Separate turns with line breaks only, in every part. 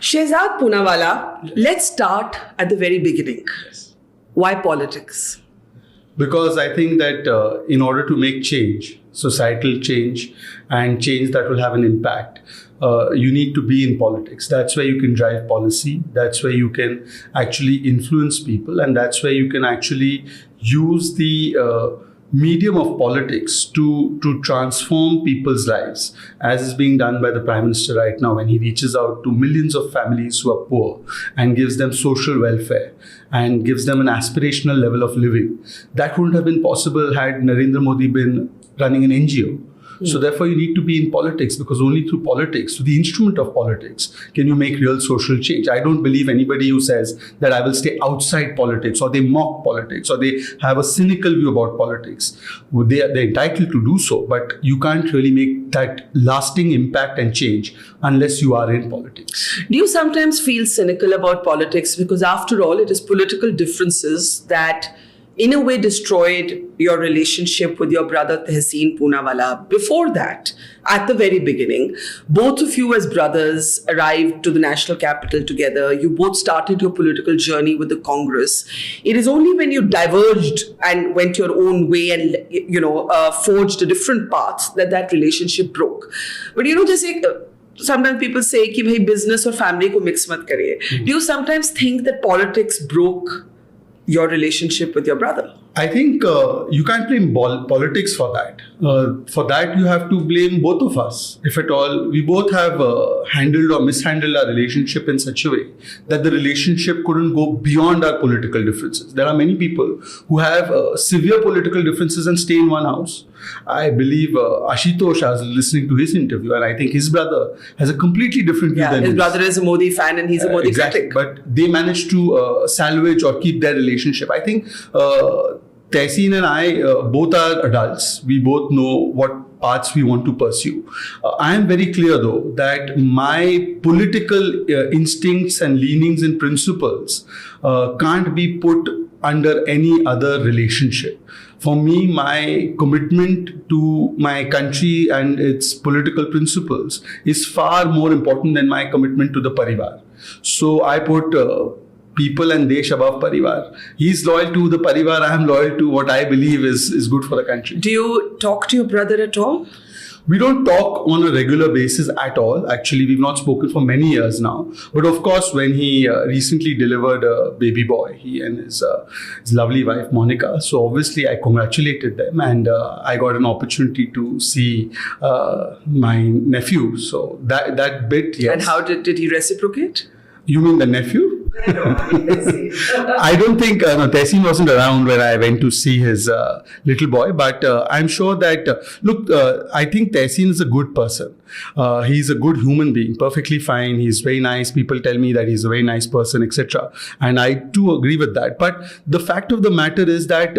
Shehzad Poonawalla, let's start at the very beginning.
Yes.
Why politics?
Because I think that in order to make change, societal change and change that will have an impact, you need to be in politics. That's where you can drive policy. That's where you can actually influence people. And that's where you can actually use the medium of politics to transform people's lives, as is being done by the Prime Minister right now when he reaches out to millions of families who are poor and gives them social welfare and gives them an aspirational level of living. That wouldn't have been possible had Narendra Modi been running an NGO. So therefore you need to be in politics, because only through politics, through the instrument of politics, can you make real social change. I don't believe anybody who says that I will stay outside politics, or they mock politics, or they have a cynical view about politics. They're entitled to do so, but you can't really make that lasting impact and change unless you are in politics.
Do you sometimes feel cynical about politics? Because after all, it is political differences that in a way destroyed your relationship with your brother Tehseen Poonawalla. Before that, at the very beginning, both of you as brothers arrived to the national capital together. You both started your political journey with the Congress. It is only when you diverged and went your own way and forged a different path that relationship broke. But sometimes people say कि भाई business or family को mix मत करिए. Do you sometimes think that politics broke your relationship with your brother?
I think you can't blame politics for that. For that, you have to blame both of us. If at all, we both have handled or mishandled our relationship in such a way that the relationship couldn't go beyond our political differences. There are many people who have severe political differences and stay in one house. I believe Ashutosh, I was listening to his interview, and I think his brother has a completely different view than
his brother is a Modi fan and he's a Modi critic.
But they managed to salvage or keep their relationship. I think Tehseen and I both are adults. We both know what paths we want to pursue. I am very clear though that my political instincts and leanings and principles can't be put under any other relationship. For me, my commitment to my country and its political principles is far more important than my commitment to the Parivar. So I put people and Desh above Parivar. He's loyal to the Parivar. I am loyal to what I believe is good for the country.
Do you talk to your brother at all?
We don't talk on a regular basis at all. Actually, we've not spoken for many years now. But of course, when he recently delivered a baby boy, he and his lovely wife, Monica. So obviously, I congratulated them, and I got an opportunity to see my nephew. So that bit, yes.
And how did he reciprocate?
You mean the nephew? I don't think Tehseen wasn't around when I went to see his little boy, but I'm sure that I think Tehseen is a good person. He's a good human being, perfectly fine. He's very nice. People tell me that he's a very nice person, etc. And I too agree with that. But the fact of the matter is that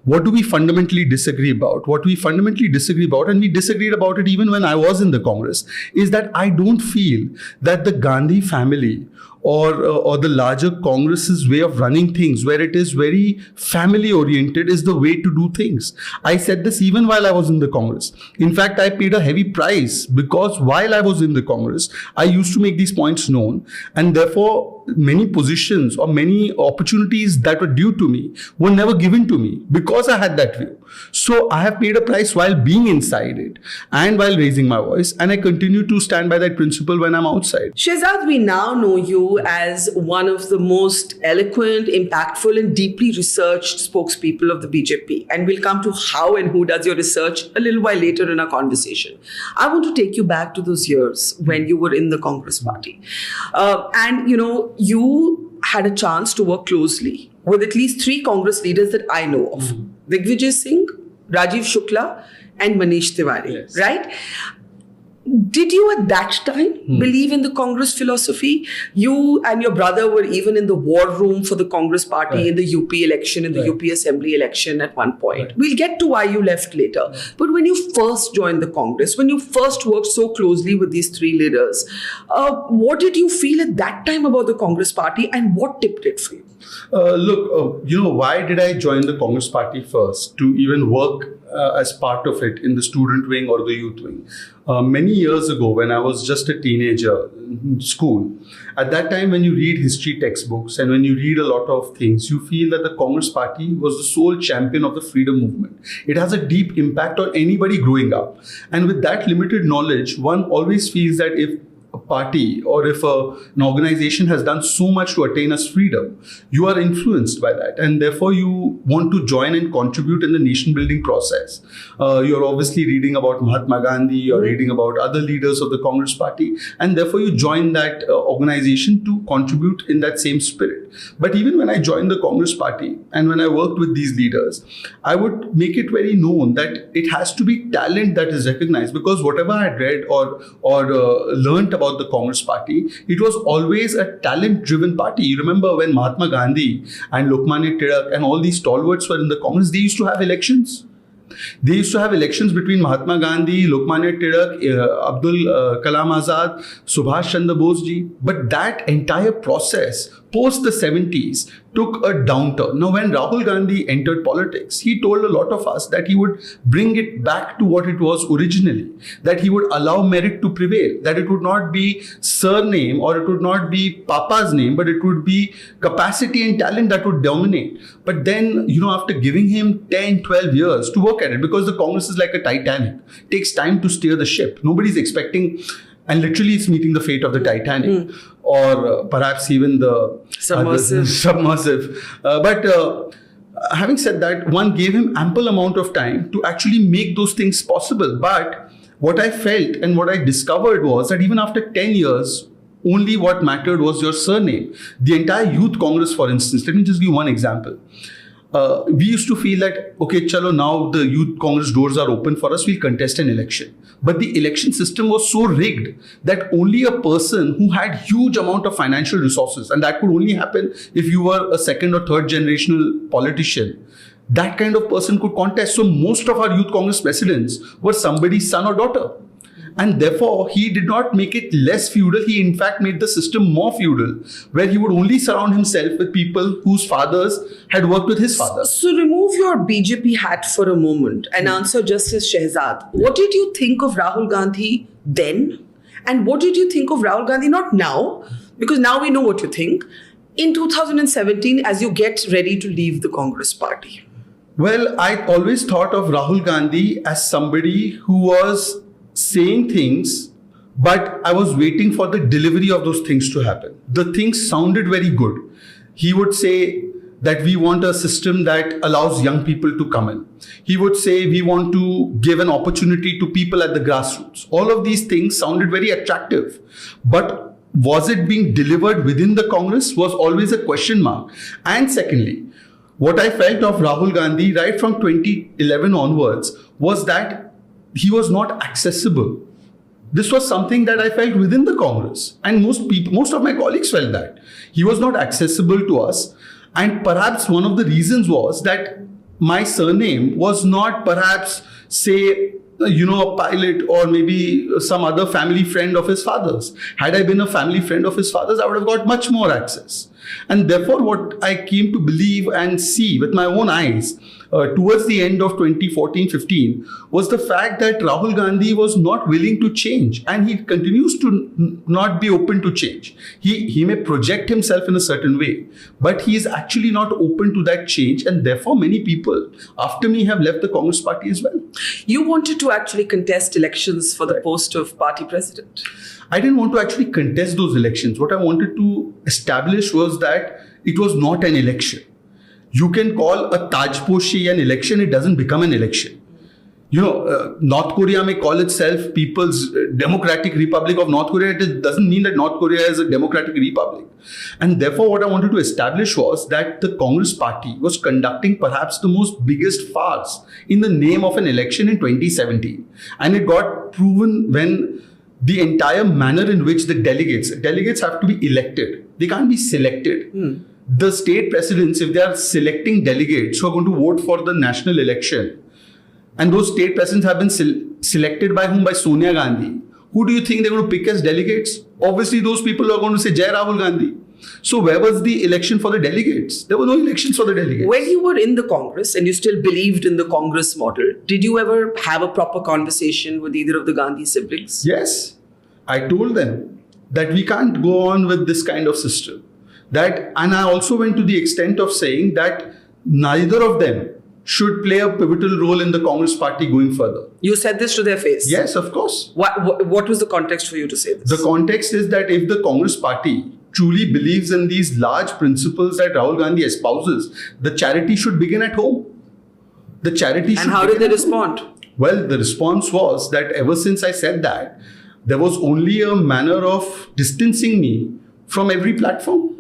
what do we fundamentally disagree about? What we fundamentally disagree about, and we disagreed about it even when I was in the Congress, is that I don't feel that the Gandhi family or the larger Congress's way of running things, where it is very family oriented, is the way to do things. I said this even while I was in the Congress. In fact, I paid a heavy price because while I was in the Congress, I used to make these points known, and therefore many positions or many opportunities that were due to me were never given to me because I had that view. So I have paid a price while being inside it and while raising my voice, and I continue to stand by that principle when I'm outside.
Shehzad, we now know you as one of the most eloquent, impactful and deeply researched spokespeople of the BJP. And we'll come to how and who does your research a little while later in our conversation. I want to take you back to those years when you were in the Congress party. You had a chance to work closely with at least 3 Congress leaders that I know of. Digvijay Singh, Rajiv Shukla and Manish Tiwari,
yes.
Right? Did you at that time believe in the Congress philosophy? You and your brother were even in the war room for the Congress party in the UP election, in the UP Assembly election at one point. Right. We'll get to why you left later. But when you first joined the Congress, when you first worked so closely with these 3 leaders, what did you feel at that time about the Congress party and what tipped it for you?
Why did I join the Congress party first? To even work as part of it in the student wing or the youth wing. Many years ago, when I was just a teenager in school, at that time when you read history textbooks and when you read a lot of things, you feel that the Congress Party was the sole champion of the freedom movement. It has a deep impact on anybody growing up. And with that limited knowledge, one always feels that if a party or if an organization has done so much to attain us freedom, you are influenced by that, and therefore you want to join and contribute in the nation building process. You're obviously reading about Mahatma Gandhi, you're reading about other leaders of the Congress Party, and therefore you join that organization to contribute in that same spirit. But even when I joined the Congress Party and when I worked with these leaders, I would make it very known that it has to be talent that is recognized, because whatever I had read or learnt about the Congress Party, it was always a talent-driven party. You remember when Mahatma Gandhi and Lokmanya Tilak and all these stalwarts were in the Congress, they used to have elections. They used to have elections between Mahatma Gandhi, Lokmanya Tilak, Abdul Kalam Azad, Subhash Chandra Bose ji. But that entire process post the 70s took a downturn. Now, when Rahul Gandhi entered politics, he told a lot of us that he would bring it back to what it was originally, that he would allow merit to prevail, that it would not be surname or it would not be Papa's name, but it would be capacity and talent that would dominate. But then, after giving him 10, 12 years to work at it, because the Congress is like a Titanic, it takes time to steer the ship. Nobody's expecting, and literally it's meeting the fate of the Titanic, or perhaps even the submersive. But having said that, one gave him ample amount of time to actually make those things possible. But what I felt and what I discovered was that even after 10 years, only what mattered was your surname. The entire Youth Congress, for instance, let me just give one example. We used to feel that, okay, chalo, now the Youth Congress doors are open for us, we'll contest an election. But the election system was so rigged that only a person who had huge amount of financial resources, and that could only happen if you were a second or third generational politician, that kind of person could contest. So most of our Youth Congress presidents were somebody's son or daughter. And therefore, he did not make it less feudal. He in fact made the system more feudal, where he would only surround himself with people whose fathers had worked with his father.
So remove your BJP hat for a moment and answer Justice Shehzad. What did you think of Rahul Gandhi then? And what did you think of Rahul Gandhi, not now, because now we know what you think, in 2017 as you get ready to leave the Congress Party?
Well, I always thought of Rahul Gandhi as somebody who was saying things, but I was waiting for the delivery of those things to happen. The things sounded very good. He would say that we want a system that allows young people to come in. He would say we want to give an opportunity to people at the grassroots. All of these things sounded very attractive. But was it being delivered within the Congress was always a question mark. And secondly, what I felt of Rahul Gandhi right from 2011 onwards was that he was not accessible. This was something that I felt within the Congress. And most of my colleagues felt that. He was not accessible to us. And perhaps one of the reasons was that my surname was not perhaps, say, a pilot or maybe some other family friend of his father's. Had I been a family friend of his father's, I would have got much more access. And therefore, what I came to believe and see with my own eyes towards the end of 2014-15 was the fact that Rahul Gandhi was not willing to change, and he continues to not be open to change. He may project himself in a certain way, but he is actually not open to that change, and therefore many people after me have left the Congress Party as well.
You wanted to actually contest elections for the post of party president.
I didn't want to actually contest those elections. What I wanted to establish was that it was not an election. You can call a Tajposhi an election, it doesn't become an election. North Korea may call itself People's Democratic Republic of North Korea. It doesn't mean that North Korea is a democratic republic. And therefore, what I wanted to establish was that the Congress Party was conducting perhaps the most biggest farce in the name of an election in 2017. And it got proven when the entire manner in which the delegates have to be elected. They can't be selected. The state presidents, if they are selecting delegates who are going to vote for the national election, and those state presidents have been selected by whom? By Sonia Gandhi. Who do you think they're going to pick as delegates? Obviously, those people are going to say Jai Rahul Gandhi. So where was the election for the delegates? There were no elections for the delegates.
When you were in the Congress and you still believed in the Congress model, did you ever have a proper conversation with either of the Gandhi siblings?
Yes. I told them that we can't go on with this kind of system. And I also went to the extent of saying that neither of them should play a pivotal role in the Congress party going further.
You said this to their face?
Yes, of course.
What was the context for you to say this?
The context is that if the Congress party truly believes in these large principles that Rahul Gandhi espouses, the charity should begin at home. The charity should.
And how did they respond?
Well, the response was that ever since I said that, there was only a manner of distancing me from every platform.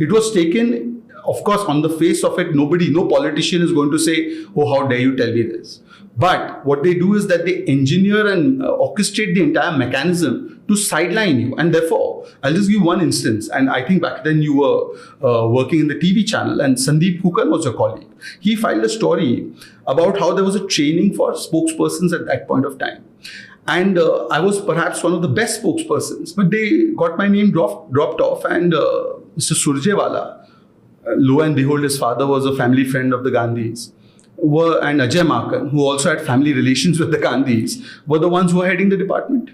It was taken, of course, on the face of it, no politician is going to say, oh, how dare you tell me this. But what they do is that they engineer and orchestrate the entire mechanism to sideline you. And therefore, I'll just give one instance. And I think back then you were working in the TV channel and Sandeep Kukan was your colleague. He filed a story about how there was a training for spokespersons at that point of time. And I was perhaps one of the best spokespersons, but they got my name dropped off. And Mr. Surjewala, lo and behold, his father was a family friend of the Gandhis, and Ajay Makan, who also had family relations with the Gandhis, were the ones who were heading the department.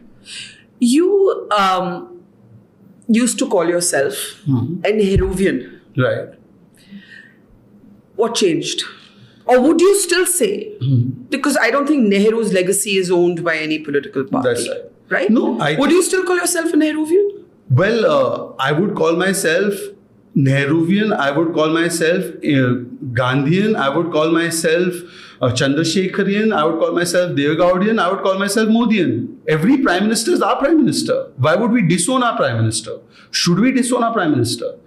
You used to call yourself a Nehruvian.
Right.
What changed? Or would you still say? Because I don't think Nehru's legacy is owned by any political party.
That's right.
Right?
No,
would you still call yourself a Nehruvian?
Well, I would call myself Nehruvian, I would call myself Gandhian, I would call myself Chandrasekharian, I would call myself Devgaudian, I would call myself Modian. Every prime minister is our prime minister. Why would we disown our prime minister? Should we disown our prime minister?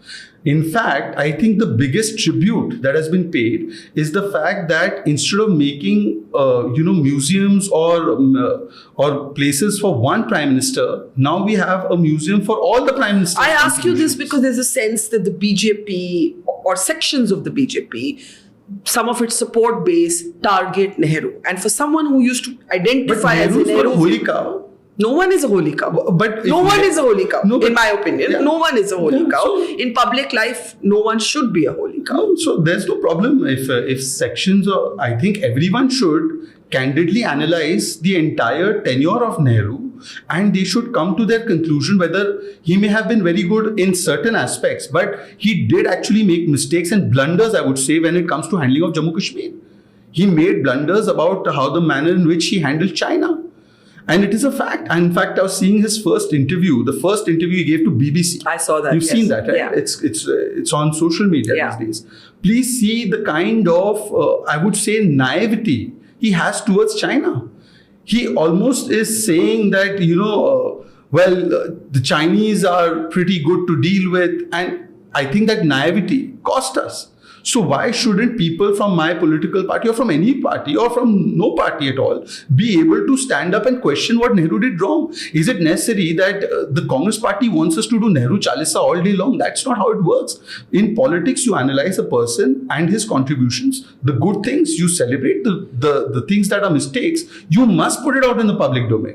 In fact, I think the biggest tribute that has been paid is the fact that instead of making, museums or places for one prime minister, now we have a museum for all the prime ministers.
I ask you this because there's a sense that the BJP or sections of the BJP, some of its support base target Nehru. And for someone who used to identify as a Nehru,
holy cow.
No one is a holy cow.
But
no one is a holy cow, in my opinion.
Yeah.
No one is a holy cow.
So,
in public life, no one should be a holy cow.
No, so there's no problem if sections of, I think everyone should candidly analyze the entire tenure of Nehru and they should come to their conclusion whether he may have been very good in certain aspects, but he did actually make mistakes and blunders, I would say, when it comes to handling of Jammu Kashmir. He made blunders about how the manner in which he handled China. And it is a fact. And in fact, I was seeing his first interview, the first interview he gave to BBC.
I saw that.
You've seen that, right?
Yeah.
It's on social media these days. Please see the kind of, I would say, naivety he has towards China. He almost is saying that, the Chinese are pretty good to deal with. And I think that naivety cost us. So why shouldn't people from my political party or from any party or from no party at all be able to stand up and question what Nehru did wrong? Is it necessary that the Congress party wants us to do Nehru Chalisa all day long? That's not how it works. In politics, you analyze a person and his contributions. The good things, you celebrate. The things that are mistakes, you must put it out in the public domain.